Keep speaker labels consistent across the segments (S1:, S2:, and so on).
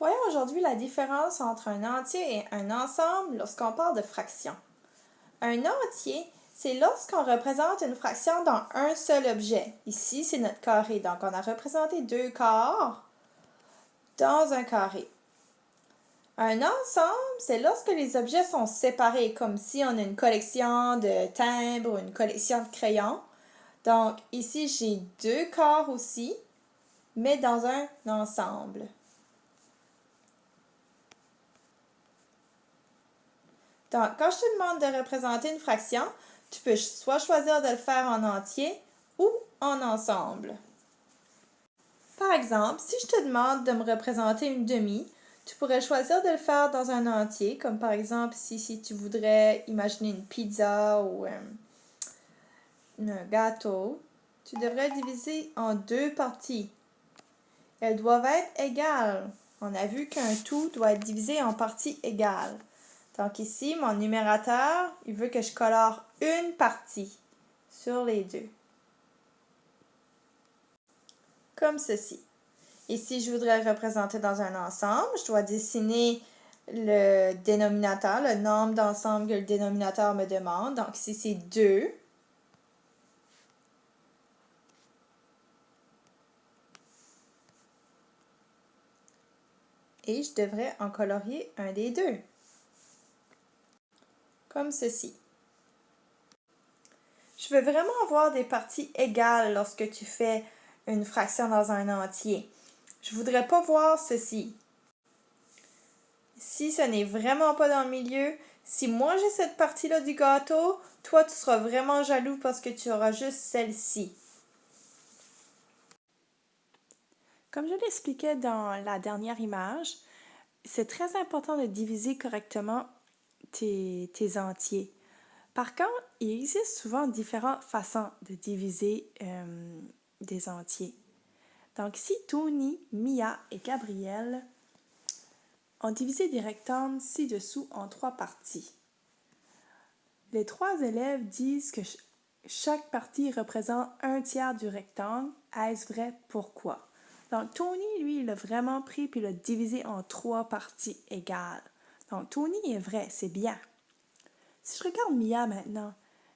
S1: Voyons aujourd'hui la différence entre un entier et un ensemble lorsqu'on parle de fractions. Un entier, c'est lorsqu'on représente une fraction dans un seul objet. Ici, c'est notre carré, donc on a représenté deux quarts dans un carré. Un ensemble, c'est lorsque les objets sont séparés, comme si on a une collection de timbres ou une collection de crayons. Donc ici, j'ai deux quarts aussi, mais dans un ensemble. Donc, quand je te demande de représenter une fraction, tu peux soit choisir de le faire en entier ou en ensemble. Par exemple, si je te demande de me représenter une demi, tu pourrais choisir de le faire dans un entier, comme par exemple si tu voudrais imaginer une pizza ou un gâteau, tu devrais diviser en deux parties. Elles doivent être égales. On a vu qu'un tout doit être divisé en parties égales. Donc ici, mon numérateur, il veut que je colore une partie sur les deux. Comme ceci. Et si je voudrais le représenter dans un ensemble, je dois dessiner le dénominateur, le nombre d'ensemble que le dénominateur me demande. Donc ici, c'est 2. Et je devrais en colorier un des deux. Comme ceci. Je veux vraiment avoir des parties égales lorsque tu fais une fraction dans un entier. Je ne voudrais pas voir ceci. Si ce n'est vraiment pas dans le milieu, si moi j'ai cette partie-là du gâteau, toi tu seras vraiment jaloux parce que tu auras juste celle-ci. Comme je l'expliquais dans la dernière image, c'est très important de diviser correctement tes entiers. Par contre, il existe souvent différentes façons de diviser des entiers. Donc ici, Tony, Mia et Gabrielle ont divisé des rectangles ci-dessous en 3 parties. Les 3 élèves disent que chaque partie représente un tiers du rectangle. Est-ce vrai? Pourquoi? Donc Tony, lui, il l'a vraiment pris puis l'a divisé en 3 parties égales. Donc Tony est vrai, c'est bien. Si je regarde Mia maintenant,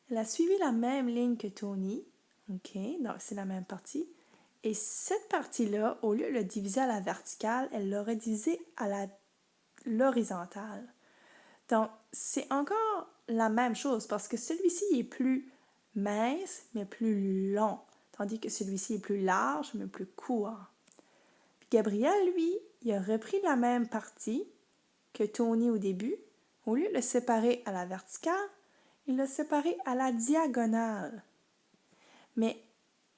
S1: elle a suivi la même ligne que Tony. OK, donc c'est la même partie. Et cette partie-là, au lieu de la diviser à la verticale, elle l'aurait divisée à l'horizontale. Donc, c'est encore la même chose parce que celui-ci est plus mince, mais plus long, tandis que celui-ci est plus large, mais plus court. Puis Gabriel, lui, il a repris la même partie que Tony au début. Au lieu de le séparer à la verticale, il l'a séparé à la diagonale. Mais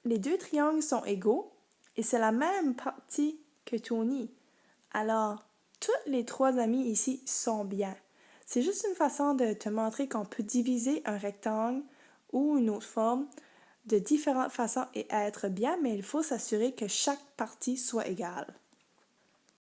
S1: les deux triangles sont égaux et c'est la même partie que Tony. Alors, tous les 3 amis ici sont bien. C'est juste une façon de te montrer qu'on peut diviser un rectangle ou une autre forme de différentes façons et être bien, mais il faut s'assurer que chaque partie soit égale.